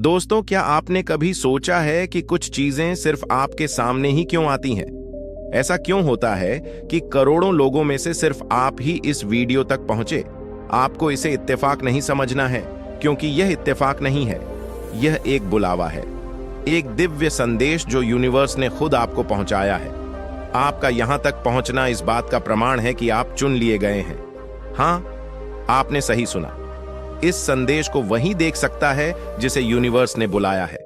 दोस्तों, क्या आपने कभी सोचा है कि कुछ चीजें सिर्फ आपके सामने ही क्यों आती हैं? ऐसा क्यों होता है कि करोड़ों लोगों में से सिर्फ आप ही इस वीडियो तक पहुंचे? आपको इसे इत्तेफाक नहीं समझना है, क्योंकि यह इत्तेफाक नहीं है। यह एक बुलावा है, एक दिव्य संदेश जो यूनिवर्स ने खुद आपको पहुंचाया है। आपका यहां तक पहुंचना इस बात का प्रमाण है कि आप चुन लिए गए हैं। हां, आपने सही सुना। इस संदेश को वही देख सकता है जिसे यूनिवर्स ने बुलाया है।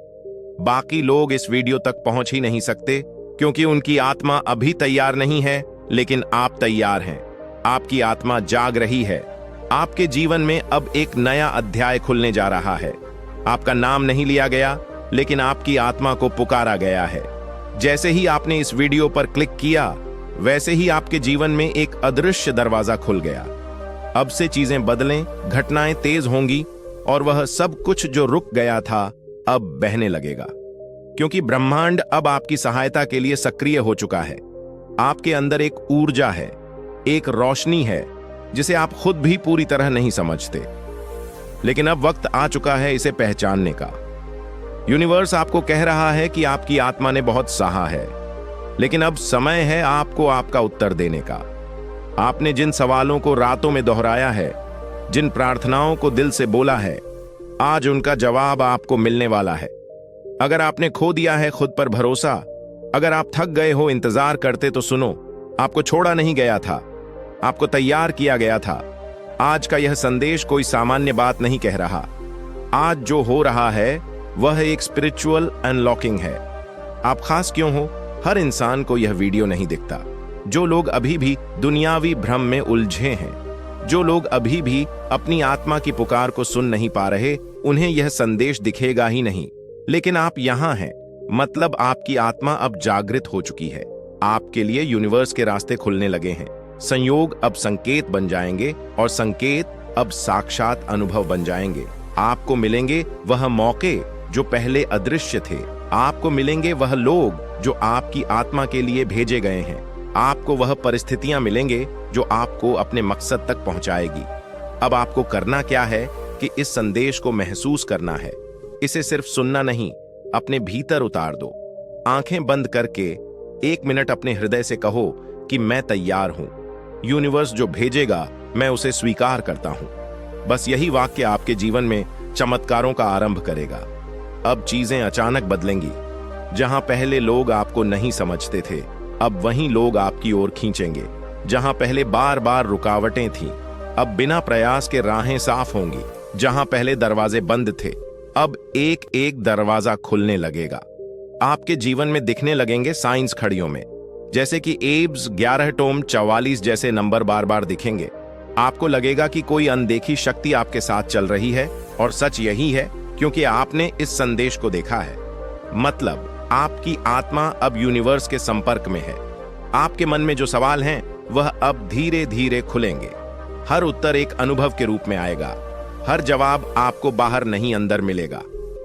बाकी लोग इस वीडियो तक पहुंच ही नहीं सकते, क्योंकि उनकी आत्मा अभी तैयार नहीं है, लेकिन आप तैयार हैं। आपकी आत्मा जाग रही है। आपके जीवन में अब एक नया अध्याय खुलने जा रहा है। आपका नाम नहीं लिया गया, लेकिन आपकी आत्मा को पुकारा गया है। जैसे ही आपने इस वीडियो पर क्लिक किया, वैसे ही आपके जीवन में एक अदृश्य दरवाजा खुल गया। अब से चीजें बदलें, घटनाएं तेज होंगी, और वह सब कुछ जो रुक गया था अब बहने लगेगा, क्योंकि ब्रह्मांड अब आपकी सहायता के लिए सक्रिय हो चुका है। आपके अंदर एक ऊर्जा है, एक रोशनी है जिसे आप खुद भी पूरी तरह नहीं समझते, लेकिन अब वक्त आ चुका है इसे पहचानने का। यूनिवर्स आपको कह रहा है कि आपकी आत्मा ने बहुत सहा है, लेकिन अब समय है आपको आपका उत्तर देने का। आपने जिन सवालों को रातों में दोहराया है, जिन प्रार्थनाओं को दिल से बोला है, आज उनका जवाब आपको मिलने वाला है। अगर आपने खो दिया है खुद पर भरोसा, अगर आप थक गए हो इंतजार करते, तो सुनो, आपको छोड़ा नहीं गया था, आपको तैयार किया गया था। आज का यह संदेश कोई सामान्य बात नहीं कह रहा। आज जो हो रहा है वह एक स्पिरिचुअल अनलॉकिंग है। आप खास क्यों हो? हर इंसान को यह वीडियो नहीं दिखता। जो लोग अभी भी दुनियावी भ्रम में उलझे हैं, जो लोग अभी भी अपनी आत्मा की पुकार को सुन नहीं पा रहे, उन्हें यह संदेश दिखेगा ही नहीं। लेकिन आप यहां हैं, मतलब आपकी आत्मा अब जागृत हो चुकी है। आपके लिए यूनिवर्स के रास्ते खुलने लगे हैं। संयोग अब संकेत बन जाएंगे, और संकेत अब साक्षात अनुभव बन जाएंगे। आपको मिलेंगे वह मौके जो पहले अदृश्य थे। आपको मिलेंगे वह लोग जो आपकी आत्मा के लिए भेजे गए हैं। आपको वह परिस्थितियां मिलेंगे जो आपको अपने मकसद तक पहुंचाएगी। अब आपको करना क्या है कि इस संदेश को महसूस करना है। इसे सिर्फ सुनना नहीं, अपने भीतर उतार दो। आंखें बंद करके 1 मिनट अपने हृदय से कहो कि मैं तैयार हूं। यूनिवर्स जो भेजेगा मैं उसे स्वीकार करता हूं। बस यही वाक्य आपके जीवन में चमत्कारों का आरंभ करेगा। अब चीजें अचानक बदलेंगी। जहां पहले लोग आपको नहीं समझते थे, अब वहीं लोग आपकी ओर खींचेंगे। जहां पहले बार बार रुकावटें थीं, अब बिना प्रयास के राहें साफ होंगी। जहां पहले दरवाजे बंद थे, अब एक एक दरवाजा खुलने लगेगा। आपके जीवन में दिखने लगेंगे साइंस खड़ियों में, जैसे कि एब्स 11 टोम 44 जैसे नंबर बार बार दिखेंगे। आपको लगेगा कि कोई अनदेखी शक्ति आपके साथ चल रही है, और सच यही है, क्योंकि आपने इस संदेश को देखा है। मतलब आपकी आत्मा अब यूनिवर्स के संपर्क में है। आपके मन में जो सवाल हैं, वह अब धीरे धीरे खुलेंगे। हर उत्तर एक अनुभव के रूप में आएगा। हर जवाब आपको बाहर नहीं, अंदर मिलेगा।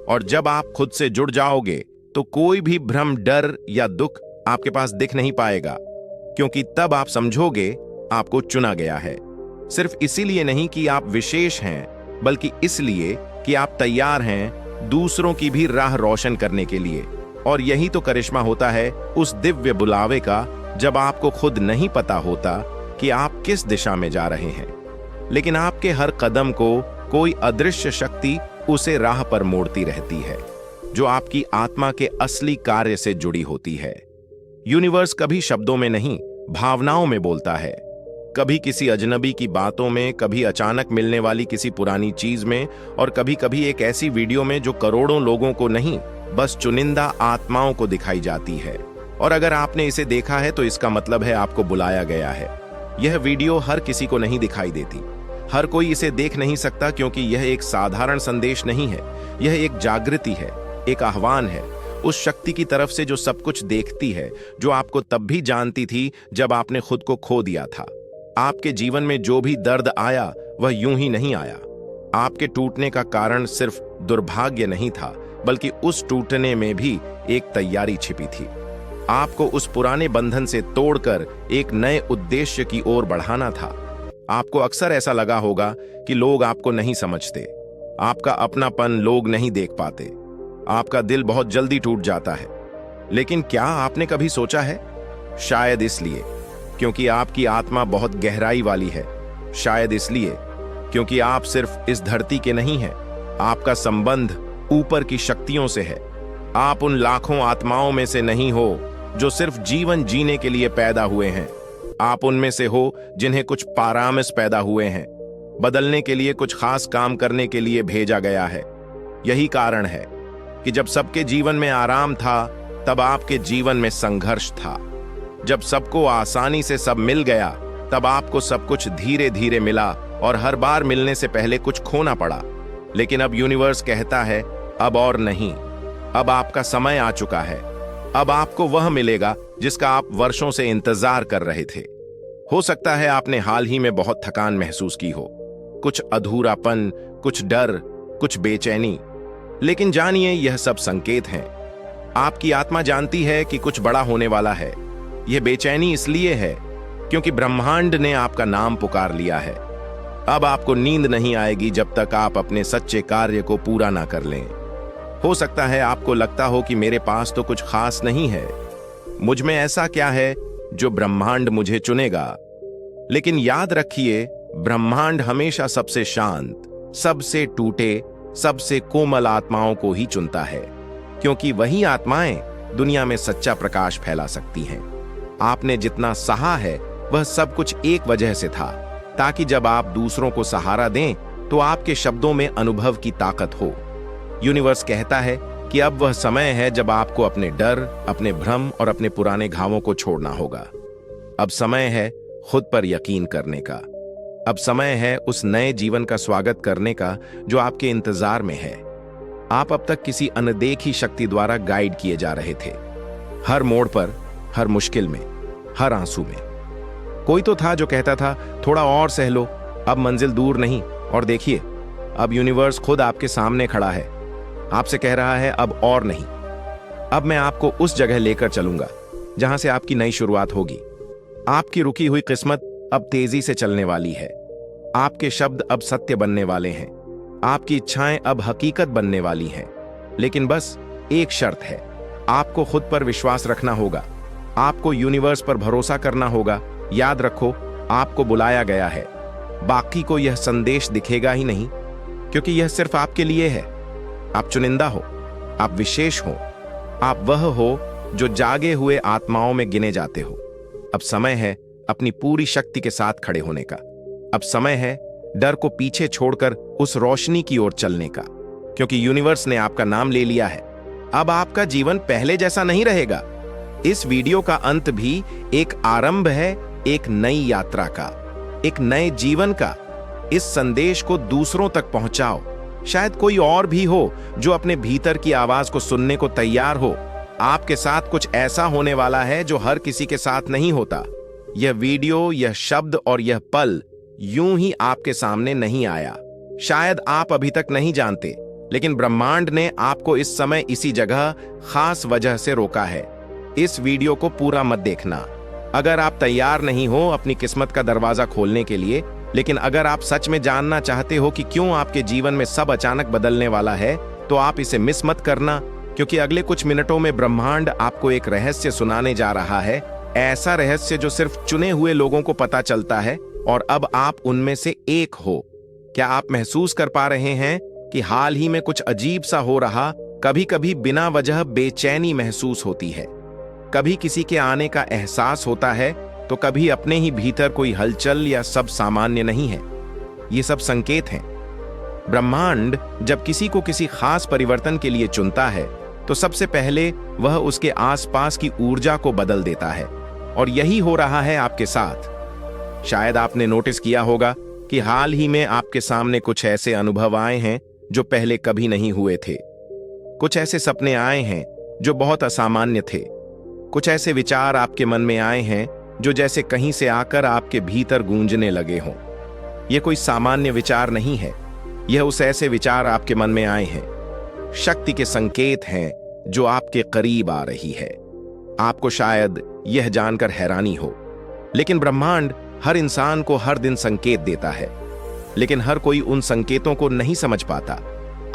और जब आप खुद से जुड़ जाओगे, तो कोई भी भ्रम, डर या दुख आपके पास दिख नहीं पाएगा, क्योंकि तब आप समझोगे आपको चुना गया है। सिर्फ इसीलिए नहीं कि आप विशेष हैं, बल्कि इसलिए कि आप तैयार हैं दूसरों की भी राह रोशन करने के लिए। और यही तो करिश्मा होता है उस दिव्य बुलावे का, जब आपको खुद नहीं पता होता कि आप किस दिशा में जा रहे हैं, लेकिन आपके हर कदम को कोई अदृश्य शक्ति उसे राह पर मोड़ती रहती है, जो आपकी आत्मा के असली कार्य से जुड़ी होती है। यूनिवर्स कभी शब्दों में नहीं, भावनाओं में बोलता है। कभी किसी अजनबी की बातों में, कभी अचानक मिलने वाली किसी पुरानी चीज में, और कभी कभी एक ऐसी वीडियो में जो करोड़ों लोगों को नहीं, बस चुनिंदा आत्माओं को दिखाई जाती है। और अगर आपने इसे देखा है, तो इसका मतलब है आपको बुलाया गया है। यह वीडियो हर किसी को नहीं दिखाई देती। हर कोई इसे देख नहीं सकता, क्योंकि यह एक साधारण संदेश नहीं है। यह एक जागृति है, एक आह्वान है उस शक्ति की तरफ से जो सब कुछ देखती है, जो आपको तब भी जानती थी जब आपने खुद को खो दिया था। आपके जीवन में जो भी दर्द आया, वह यूं ही नहीं आया। आपके टूटने का कारण सिर्फ दुर्भाग्य नहीं था, बल्कि उस टूटने में भी एक तैयारी छिपी थी। आपको उस पुराने बंधन से तोड़कर एक नए उद्देश्य की ओर बढ़ाना था। आपको अक्सर ऐसा लगा होगा कि लोग आपको नहीं समझते, आपका अपनापन लोग नहीं देख पाते, आपका दिल बहुत जल्दी टूट जाता है। लेकिन क्या आपने कभी सोचा है? शायद इसलिए क्योंकि आपकी आत्मा बहुत गहराई वाली है। शायद इसलिए क्योंकि आप सिर्फ इस धरती के नहीं हैं। आपका संबंध ऊपर की शक्तियों से है। आप उन लाखों आत्माओं में से नहीं हो जो सिर्फ जीवन जीने के लिए पैदा हुए हैं। आप उनमें से हो जिन्हें कुछ पारामिस पैदा हुए हैं, बदलने के लिए, कुछ खास काम करने के लिए भेजा गया है। यही कारण है कि जब सबके जीवन में आराम था, तब आपके जीवन में संघर्ष था। जब सबको आसानी से सब मिल गया, तब आपको सब कुछ धीरे धीरे मिला और हर बार मिलने से पहले कुछ खोना पड़ा। लेकिन अब यूनिवर्स कहता है, अब और नहीं, अब आपका समय आ चुका है। अब आपको वह मिलेगा जिसका आप वर्षों से इंतजार कर रहे थे। हो सकता है आपने हाल ही में बहुत थकान महसूस की हो, कुछ अधूरापन, कुछ डर, कुछ बेचैनी। लेकिन जानिए, यह सब संकेत हैं। आपकी आत्मा जानती है कि कुछ बड़ा होने वाला है। यह बेचैनी इसलिए है क्योंकि ब्रह्मांड ने आपका नाम पुकार लिया है। अब आपको नींद नहीं आएगी जब तक आप अपने सच्चे कार्य को पूरा ना कर लें। हो सकता है आपको लगता हो कि मेरे पास तो कुछ खास नहीं है, मुझ में ऐसा क्या है जो ब्रह्मांड मुझे चुनेगा। लेकिन याद रखिए, ब्रह्मांड हमेशा सबसे शांत, सबसे टूटे, सबसे कोमल आत्माओं को ही चुनता है, क्योंकि वही आत्माएं दुनिया में सच्चा प्रकाश फैला सकती हैं। आपने जितना सहा है वह सब कुछ एक वजह से था, ताकि जब आप दूसरों को सहारा दें तो आपके शब्दों में अनुभव की ताकत हो। यूनिवर्स कहता है कि अब वह समय है जब आपको अपने डर, अपने भ्रम और अपने पुराने घावों को छोड़ना होगा। अब समय है खुद पर यकीन करने का। अब समय है उस नए जीवन का स्वागत करने का जो आपके इंतजार में है। आप अब तक किसी अनदेखी शक्ति द्वारा गाइड किए जा रहे थे। हर मोड़ पर, हर मुश्किल में, हर आंसू में कोई तो था जो कहता था, थोड़ा और सह लो, अब मंजिल दूर नहीं। और देखिए, अब यूनिवर्स खुद आपके सामने खड़ा है, आपसे कह रहा है, अब और नहीं। अब मैं आपको उस जगह लेकर चलूंगा जहां से आपकी नई शुरुआत होगी। आपकी रुकी हुई किस्मत अब तेजी से चलने वाली है। आपके शब्द अब सत्य बनने वाले हैं। आपकी इच्छाएं अब हकीकत बनने वाली हैं। लेकिन बस एक शर्त है, आपको खुद पर विश्वास रखना होगा। आपको यूनिवर्स पर भरोसा करना होगा। याद रखो, आपको बुलाया गया है। बाकी को यह संदेश दिखेगा ही नहीं, क्योंकि यह सिर्फ आपके लिए है। आप चुनिंदा हो, आप विशेष हो, आप वह हो जो जागे हुए आत्माओं में गिने जाते हो। अब समय है अपनी पूरी शक्ति के साथ खड़े होने का। अब समय है डर को पीछे छोड़कर उस रोशनी की ओर चलने का, क्योंकि यूनिवर्स ने आपका नाम ले लिया है। अब आपका जीवन पहले जैसा नहीं रहेगा। इस वीडियो का अंत भी एक आरंभ है, एक नई यात्रा का, एक नए जीवन का। इस संदेश को दूसरों तक पहुंचाओ। शायद कोई और भी हो जो अपने भीतर की आवाज को सुनने को तैयार हो। आपके साथ कुछ ऐसा होने वाला है जो हर किसी के साथ नहीं होता। यह वीडियो, यह शब्द और यह पल यूं ही आपके सामने नहीं आया। शायद आप अभी तक नहीं जानते, लेकिन ब्रह्मांड ने आपको इस समय इसी जगह खास वजह से रोका है। इस वीडियो को पूरा मत देखना अगर आप तैयार नहीं हो अपनी किस्मत का दरवाजा खोलने के लिए। लेकिन अगर आप सच में जानना चाहते हो कि क्यों आपके जीवन में सब अचानक बदलने वाला है, तो आप इसे मिस मत करना, क्योंकि अगले कुछ मिनटों में ब्रह्मांड आपको एक रहस्य सुनाने जा रहा है। ऐसा रहस्य जो सिर्फ चुने हुए लोगों को पता चलता है, और अब आप उनमें से एक हो। क्या आप महसूस कर पा रहे हैं कि हाल ही में कुछ अजीब सा हो रहा? कभी कभी बिना वजह बेचैनी महसूस होती है, कभी किसी के आने का एहसास होता है, तो कभी अपने ही भीतर कोई हलचल या सब सामान्य नहीं है। ये सब संकेत हैं। ब्रह्मांड जब किसी को किसी खास परिवर्तन के लिए चुनता है, तो सबसे पहले वह उसके आसपास की ऊर्जा को बदल देता है, और यही हो रहा है आपके साथ। शायद आपने नोटिस किया होगा कि हाल ही में आपके सामने कुछ ऐसे अनुभव आए हैं जो पहले कभी नहीं हुए थे। कुछ ऐसे सपने आए हैं जो बहुत असामान्य थे। कुछ ऐसे विचार आपके मन में आए हैं जो जैसे कहीं से आकर आपके भीतर गूंजने लगे हों। यह कोई सामान्य विचार नहीं है, यह उस ऐसे विचार आपके मन में आए हैं, शक्ति के संकेत हैं जो आपके करीब आ रही है। आपको शायद यह जानकर हैरानी हो, लेकिन ब्रह्मांड हर इंसान को हर दिन संकेत देता है, लेकिन हर कोई उन संकेतों को नहीं समझ पाता।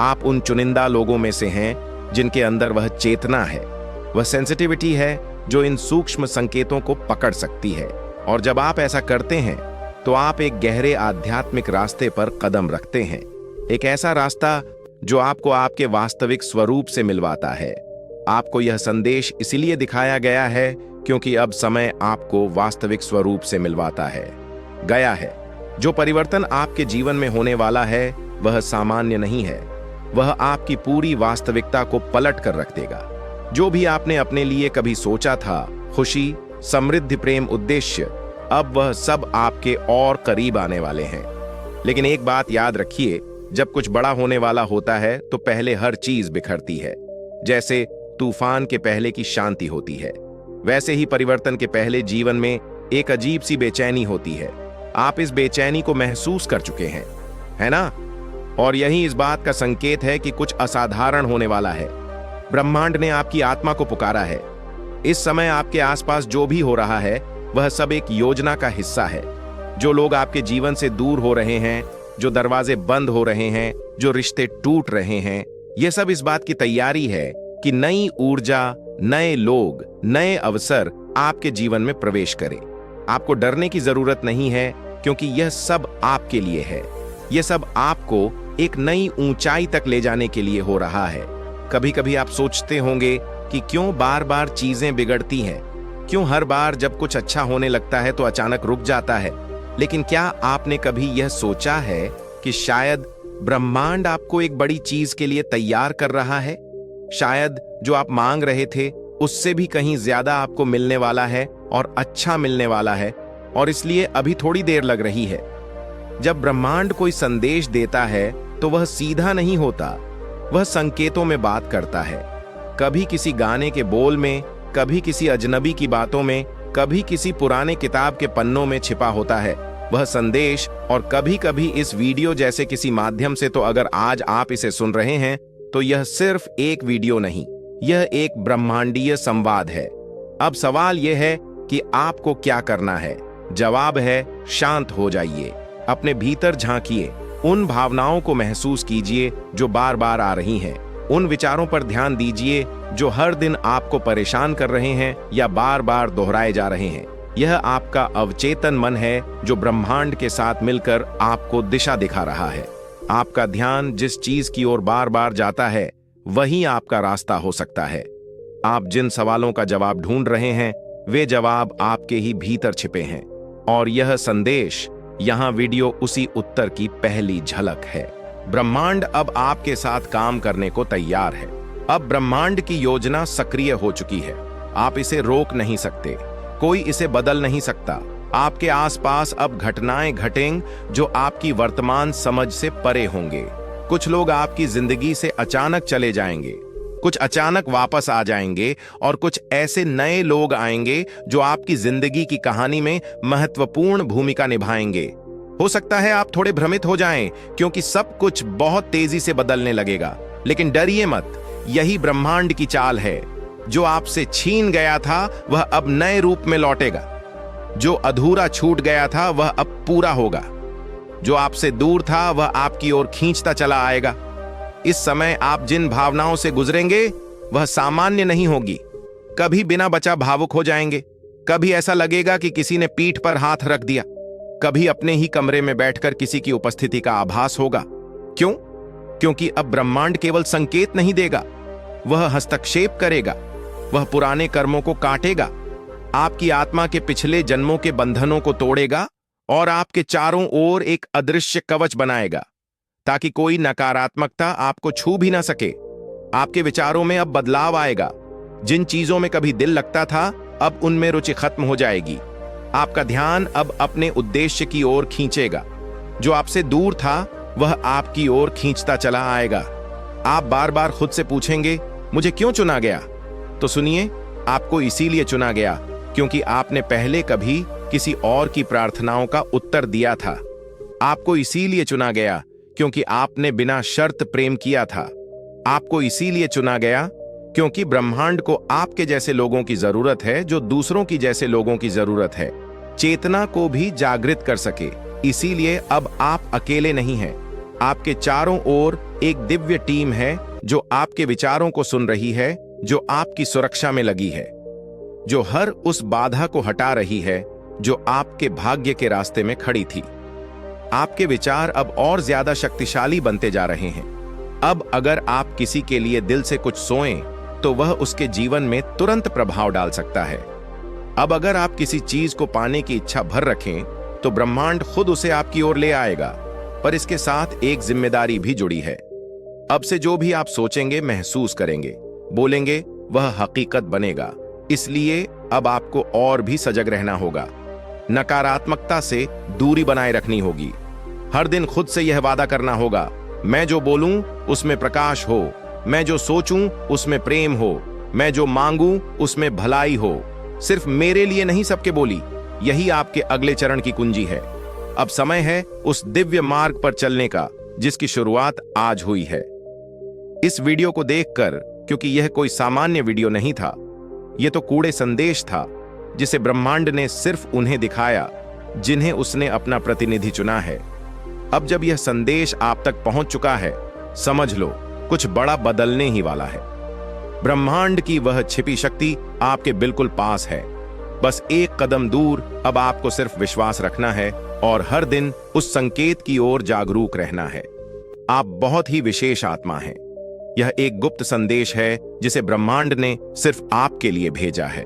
आप उन चुनिंदा लोगों में से हैं जिनके अंदर वह चेतना है, वह सेंसिटिविटी है जो इन सूक्ष्म संकेतों को पकड़ सकती है। और जब आप ऐसा करते हैं तो आप एक गहरे आध्यात्मिक रास्ते पर कदम रखते हैं, एक ऐसा रास्ता जो आपको आपके वास्तविक स्वरूप से मिलवाता है। आपको यह संदेश इसलिए दिखाया गया है क्योंकि अब समय आपको वास्तविक स्वरूप से मिलवाता है गया है। जो परिवर्तन आपके जीवन में होने वाला है वह सामान्य नहीं है, वह आपकी पूरी वास्तविकता को पलट कर रख देगा। जो भी आपने अपने लिए कभी सोचा था, खुशी, समृद्धि, प्रेम, उद्देश्य, अब वह सब आपके और करीब आने वाले हैं। लेकिन एक बात याद रखिए, जब कुछ बड़ा होने वाला होता है तो पहले हर चीज बिखरती है। जैसे तूफान के पहले की शांति होती है, वैसे ही परिवर्तन के पहले जीवन में एक अजीब सी बेचैनी होती है। आप इस बेचैनी को महसूस कर चुके हैं, है ना? और यही इस बात का संकेत है कि कुछ असाधारण होने वाला है। ब्रह्मांड ने आपकी आत्मा को पुकारा है। इस समय आपके आसपास जो भी हो रहा है वह सब एक योजना का हिस्सा है। जो लोग आपके जीवन से दूर हो रहे हैं, जो दरवाजे बंद हो रहे हैं, जो रिश्ते टूट रहे हैं, यह सब इस बात की तैयारी है कि नई ऊर्जा, नए लोग, नए अवसर आपके जीवन में प्रवेश करें। आपको डरने की जरूरत नहीं है क्योंकि यह सब आपके लिए है। यह सब आपको एक नई ऊंचाई तक ले जाने के लिए हो रहा है। कभी कभी आप सोचते होंगे कि क्यों बार बार चीजें बिगड़ती हैं, क्यों हर बार जब कुछ अच्छा होने लगता है तो अचानक रुक जाता है। लेकिन क्या आपने कभी यह सोचा है कि शायद ब्रह्मांड आपको एक बड़ी चीज के लिए तैयार कर रहा है? शायद जो आप मांग रहे थे उससे भी कहीं ज्यादा आपको मिलने वाला है और अच्छा मिलने वाला है, और इसलिए अभी थोड़ी देर लग रही है। जब ब्रह्मांड कोई संदेश देता है तो वह सीधा नहीं होता, वह संकेतों में बात करता है। कभी किसी गाने के बोल में, कभी किसी अजनबी की बातों में, कभी किसी पुराने किताब के पन्नों में छिपा होता है वह संदेश। और कभी कभी इस वीडियो जैसे किसी माध्यम से। तो अगर आज आप इसे सुन रहे हैं तो यह सिर्फ एक वीडियो नहीं, यह एक ब्रह्मांडीय संवाद है। अब सवाल यह है कि आपको क्या करना है? जवाब है, शांत हो जाइए, अपने भीतर झांकिए, उन भावनाओं को महसूस कीजिए जो बार बार आ रही हैं, उन विचारों पर ध्यान दीजिए जो हर दिन आपको परेशान कर रहे हैं या बार बार दोहराए जा रहे हैं। यह आपका अवचेतन मन है जो ब्रह्मांड के साथ मिलकर आपको दिशा दिखा रहा है। आपका ध्यान जिस चीज की ओर बार बार जाता है वही आपका रास्ता हो सकता है। आप जिन सवालों का जवाब ढूंढ रहे हैं वे जवाब आपके ही भीतर छिपे हैं, और यह संदेश, यहां वीडियो उसी उत्तर की पहली झलक है। ब्रह्मांड अब आपके साथ काम करने को तैयार है। अब ब्रह्मांड की योजना सक्रिय हो चुकी है। आप इसे रोक नहीं सकते, कोई इसे बदल नहीं सकता। आपके आसपास अब घटनाएं घटेंगी जो आपकी वर्तमान समझ से परे होंगे। कुछ लोग आपकी जिंदगी से अचानक चले जाएंगे, कुछ अचानक वापस आ जाएंगे, और कुछ ऐसे नए लोग आएंगे जो आपकी जिंदगी की कहानी में महत्वपूर्ण भूमिका निभाएंगे। हो सकता है आप थोड़े भ्रमित हो जाएं क्योंकि सब कुछ बहुत तेजी से बदलने लगेगा, लेकिन डरिए मत, यही ब्रह्मांड की चाल है। जो आपसे छीन गया था वह अब नए रूप में लौटेगा, जो अधूरा छूट गया था वह अब पूरा होगा, जो आपसे दूर था वह आपकी ओर खींचता चला आएगा। इस समय आप जिन भावनाओं से गुजरेंगे वह सामान्य नहीं होगी। कभी बिना बचा भावुक हो जाएंगे, कभी ऐसा लगेगा कि किसी ने पीठ पर हाथ रख दिया, कभी अपने ही कमरे में बैठकर किसी की उपस्थिति का आभास होगा। क्यों? क्योंकि अब ब्रह्मांड केवल संकेत नहीं देगा, वह हस्तक्षेप करेगा, वह पुराने कर्मों को काटेगा, आपकी आत्मा के पिछले जन्मों के बंधनों को तोड़ेगा और आपके चारों ओर एक अदृश्य कवच बनाएगा ताकि कोई नकारात्मकता आपको छू भी ना सके। आपके विचारों में अब बदलाव आएगा। जिन चीजों में कभी दिल लगता था अब उनमें रुचि खत्म हो जाएगी। आपका ध्यान अब अपने उद्देश्य की ओर खींचेगा। जो आपसे दूर था वह आपकी ओर खींचता चला आएगा। आप बार बार खुद से पूछेंगे, मुझे क्यों चुना गया? तो सुनिए, आपको इसीलिए चुना गया क्योंकि आपने पहले कभी किसी और की प्रार्थनाओं का उत्तर दिया था। आपको इसीलिए चुना गया क्योंकि आपने बिना शर्त प्रेम किया था। आपको इसीलिए चुना गया क्योंकि ब्रह्मांड को आपके जैसे लोगों की जरूरत है जो दूसरों की जैसे लोगों की जरूरत है, चेतना को भी जागृत कर सके। इसीलिए अब आप अकेले नहीं हैं। आपके चारों ओर एक दिव्य टीम है जो आपके विचारों को सुन रही है, जो आपकी सुरक्षा में लगी है, जो हर उस बाधा को हटा रही है जो आपके भाग्य के रास्ते में खड़ी थी। आपके विचार अब और ज्यादा शक्तिशाली बनते जा रहे हैं। अब अगर आप किसी के लिए दिल से कुछ सोएं तो वह उसके जीवन में तुरंत प्रभाव डाल सकता है। अब अगर आप किसी चीज को पाने की इच्छा भर रखें तो ब्रह्मांड खुद उसे आपकी ओर ले आएगा। पर इसके साथ एक जिम्मेदारी भी जुड़ी है। अब से जो भी आप सोचेंगे, महसूस करेंगे, बोलेंगे, वह हकीकत बनेगा। इसलिए अब आपको और भी सजग रहना होगा। नकारात्मकता से दूरी बनाए रखनी होगी। हर दिन खुद से यह वादा करना होगा, मैं जो बोलूं उसमें प्रकाश हो, मैं जो सोचूं उसमें प्रेम हो, मैं जो मांगूं उसमें भलाई हो। सिर्फ मेरे लिए नहीं, सबके बोली। यही आपके अगले चरण की कुंजी है। अब समय है उस दिव्य मार्ग पर चलने का जिसकी शुरुआत आज हुई है। इस वीडियो को देखकर, क्योंकि यह कोई सामान्य वीडियो नहीं था, यह तो कूड़े संदेश था जिसे ब्रह्मांड ने सिर्फ उन्हें दिखाया जिन्हें उसने अपना प्रतिनिधि चुना है। अब जब यह संदेश आप तक पहुंच चुका है, समझ लो कुछ बड़ा बदलने ही वाला है। ब्रह्मांड की वह छिपी शक्ति आपके बिल्कुल पास है। बस एक कदम दूर। अब आपको सिर्फ विश्वास रखना है और हर दिन उस संकेत की ओर जागरूक रहना है। आप बहुत ही विशेष आत्मा हैं। यह एक गुप्त संदेश है जिसे ब्रह्मांड ने सिर्फ आपके लिए भेजा है।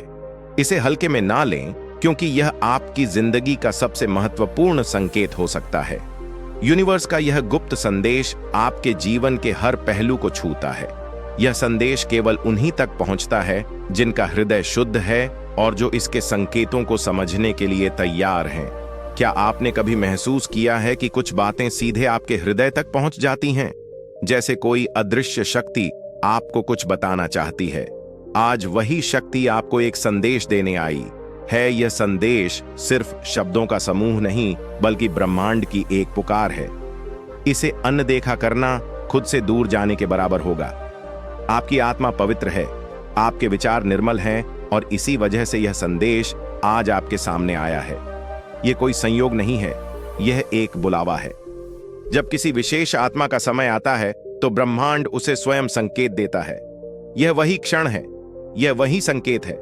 इसे हल्के में ना लें, क्योंकि यह आपकी जिंदगी का सबसे महत्वपूर्ण संकेत हो सकता है। यूनिवर्स का यह गुप्त संदेश आपके जीवन के हर पहलू को छूता है। यह संदेश केवल उन्हीं तक पहुंचता है जिनका हृदय शुद्ध है और जो इसके संकेतों को समझने के लिए तैयार हैं। क्या आपने कभी महसूस किया है कि कुछ बातें सीधे आपके हृदय तक पहुंच जाती हैं, जैसे कोई अदृश्य शक्ति आपको कुछ बताना चाहती है? आज वही शक्ति आपको एक संदेश देने आई है। यह संदेश सिर्फ शब्दों का समूह नहीं, बल्कि ब्रह्मांड की एक पुकार है। इसे अनदेखा करना खुद से दूर जाने के बराबर होगा। आपकी आत्मा पवित्र है, आपके विचार निर्मल हैं, और इसी वजह से यह संदेश आज आपके सामने आया है। यह कोई संयोग नहीं है, यह एक बुलावा है। जब किसी विशेष आत्मा का समय आता है तो ब्रह्मांड उसे स्वयं संकेत देता है। यह वही क्षण है, यह वही संकेत है।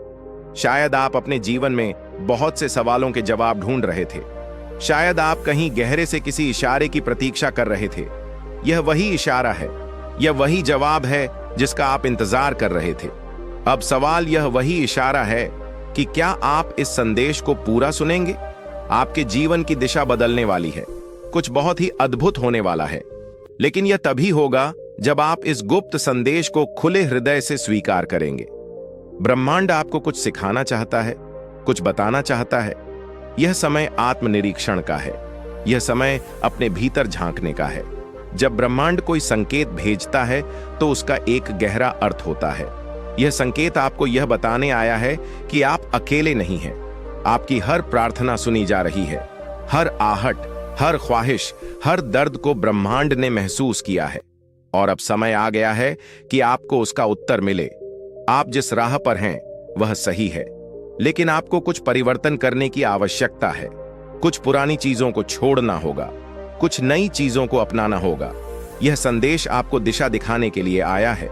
शायद आप अपने जीवन में बहुत से सवालों के जवाब ढूंढ रहे थे। शायद आप कहीं गहरे से किसी इशारे की प्रतीक्षा कर रहे थे। यह वही इशारा है, यह वही जवाब है जिसका आप इंतजार कर रहे थे। अब सवाल यह वही इशारा है कि क्या आप इस संदेश को पूरा सुनेंगे? आपके जीवन की दिशा बदलने वाली है। कुछ बहुत ही अद्भुत होने वाला है। लेकिन यह तभी होगा जब आप इस गुप्त संदेश को खुले हृदय से स्वीकार करेंगे। ब्रह्मांड आपको कुछ सिखाना चाहता है, कुछ बताना चाहता है। यह समय आत्मनिरीक्षण का है। यह समय अपने भीतर झांकने का है। जब ब्रह्मांड कोई संकेत भेजता है तो उसका एक गहरा अर्थ होता है। यह संकेत आपको यह बताने आया है कि आप अकेले नहीं हैं। आपकी हर प्रार्थना सुनी जा रही है। हर आहट, हर ख्वाहिश, हर दर्द को ब्रह्मांड ने महसूस किया है। और अब समय आ गया है कि आपको उसका उत्तर मिले। आप जिस राह पर हैं वह सही है, लेकिन आपको कुछ परिवर्तन करने की आवश्यकता है। कुछ पुरानी चीजों को छोड़ना होगा, कुछ नई चीजों को अपनाना होगा। यह संदेश आपको दिशा दिखाने के लिए आया है।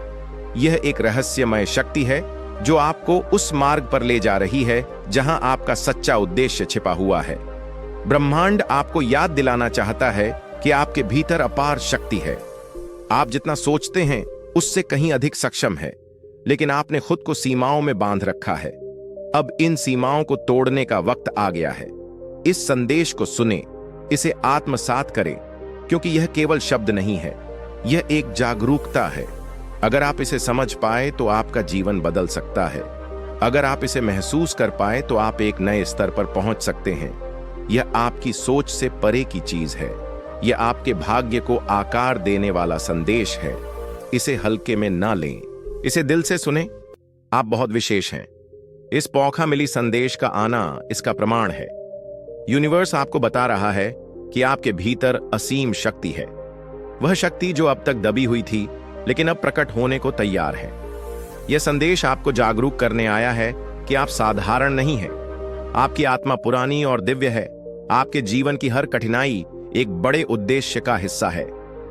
यह एक रहस्यमय शक्ति है जो आपको उस मार्ग पर ले जा रही है जहां आपका सच्चा उद्देश्य छिपा हुआ है। ब्रह्मांड आपको याद दिलाना चाहता है कि आपके भीतर अपार शक्ति है। आप जितना सोचते हैं उससे कहीं अधिक सक्षम है, लेकिन आपने खुद को सीमाओं में बांध रखा है। अब इन सीमाओं को तोड़ने का वक्त आ गया है। इस संदेश को सुने, इसे आत्मसात करें, क्योंकि यह केवल शब्द नहीं है, यह एक जागरूकता है। अगर आप इसे समझ पाए तो आपका जीवन बदल सकता है। अगर आप इसे महसूस कर पाए तो आप एक नए स्तर पर पहुंच सकते हैं। यह आपकी सोच से परे की चीज है। यह आपके भाग्य को आकार देने वाला संदेश है। इसे हल्के में ना लें, इसे दिल से सुने। आप बहुत विशेष हैं। इस पौखा मिली संदेश का आना इसका प्रमाण है। यूनिवर्स आपको बता रहा है कि आपके भीतर असीम शक्ति है। वह शक्ति जो अब तक दबी हुई थी, लेकिन अब प्रकट होने को तैयार है। यह संदेश आपको जागरूक करने आया है कि आप साधारण नहीं हैं। आपकी आत्मा पुरानी और दिव्य है। आपके जीवन की हर कठिनाई एक बड़े उद्देश्य का हिस्सा है।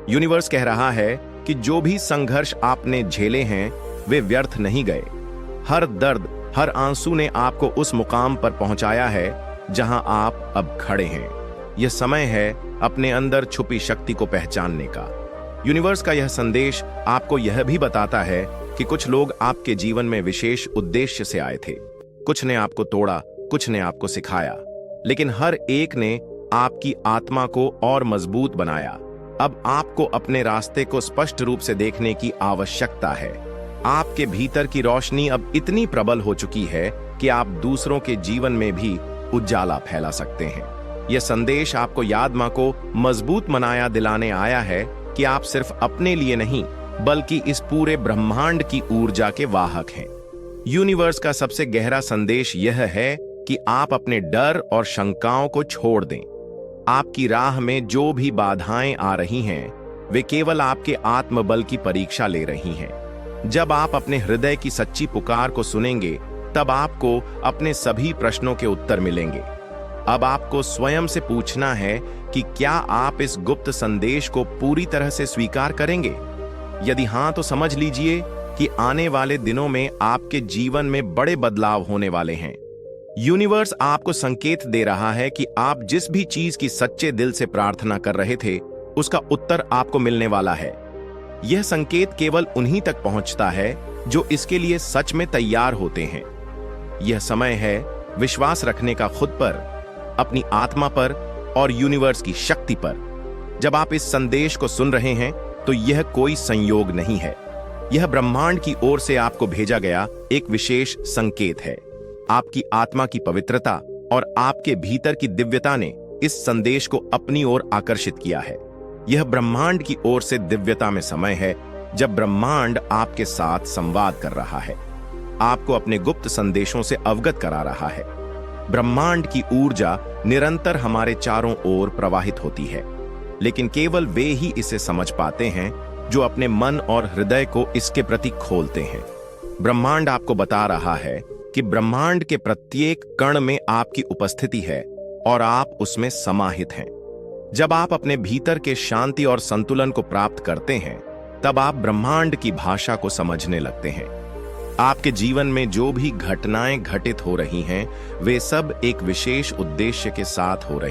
यूनिवर्स कह रहा है कि जो भी संघर्ष आपने झेले हैं वे व्यर्थ नहीं गए। हर दर्द, हर आंसू ने आपको उस मुकाम पर पहुंचाया है जहां आप अब खड़े हैं। यह समय है अपने अंदर छुपी शक्ति को पहचानने का। यूनिवर्स का यह संदेश आपको यह भी बताता है कि कुछ लोग आपके जीवन में विशेष उद्देश्य से आए थे। कुछ ने आपको तोड़ा, कुछ ने आपको सिखाया, लेकिन हर एक ने आपकी आत्मा को और मजबूत बनाया। अब आपको अपने रास्ते को स्पष्ट रूप से देखने की आवश्यकता है। आपके भीतर की रोशनी अब इतनी प्रबल हो चुकी है कि आप दूसरों के जीवन में भी उजाला फैला सकते हैं। यह संदेश आपको यादमा को मजबूत बनाया दिलाने आया है कि आप सिर्फ अपने लिए नहीं बल्कि इस पूरे ब्रह्मांड की ऊर्जा के वाहक हैं। यूनिवर्स का सबसे गहरा संदेश यह है कि आप अपने डर और शंकाओं को छोड़ दें। आपकी राह में जो भी बाधाएं आ रही हैं, वे केवल आपके आत्मबल की परीक्षा ले रही हैं। जब आप अपने हृदय की सच्ची पुकार को सुनेंगे, तब आपको अपने सभी प्रश्नों के उत्तर मिलेंगे। अब आपको स्वयं से पूछना है कि क्या आप इस गुप्त संदेश को पूरी तरह से स्वीकार करेंगे? यदि हां, तो समझ लीजिए कि आने वाले दिनों में आपके जीवन में बड़े बदलाव होने वाले हैं। यूनिवर्स आपको संकेत दे रहा है कि आप जिस भी चीज की सच्चे दिल से प्रार्थना कर रहे थे, उसका उत्तर आपको मिलने वाला है। यह संकेत केवल उन्हीं तक पहुंचता है जो इसके लिए सच में तैयार होते हैं। यह समय है विश्वास रखने का, खुद पर, अपनी आत्मा पर और यूनिवर्स की शक्ति पर। जब आप इस संदेश को सुन रहे हैं, तो यह कोई संयोग नहीं है। यह ब्रह्मांड की ओर से आपको भेजा गया एक विशेष संकेत है। आपकी आत्मा की पवित्रता और आपके भीतर की दिव्यता ने इस संदेश को अपनी ओर आकर्षित किया है। यह ब्रह्मांड की ओर से दिव्यता में समय है जब ब्रह्मांड आपके साथ संवाद कर रहा है, आपको अपने गुप्त संदेशों से अवगत करा रहा है। ब्रह्मांड की ऊर्जा निरंतर हमारे चारों ओर प्रवाहित होती है, लेकिन केवल वे ही इसे समझ पाते हैं जो अपने मन और हृदय को इसके प्रति खोलते हैं। ब्रह्मांड आपको बता रहा है कि ब्रह्मांड के प्रत्येक कण में आपकी उपस्थिति है और आप उसमें समाहित हैं। जब आप अपने भीतर के शांति और संतुलन को प्राप्त करते हैं, तब आप ब्रह्मांड की भाषा को समझने लगते हैं। आपके जीवन में जो भी घटनाएं घटित हो रही हैं, वे सब एक विशेष उद्देश्य के साथ हो रही हैं।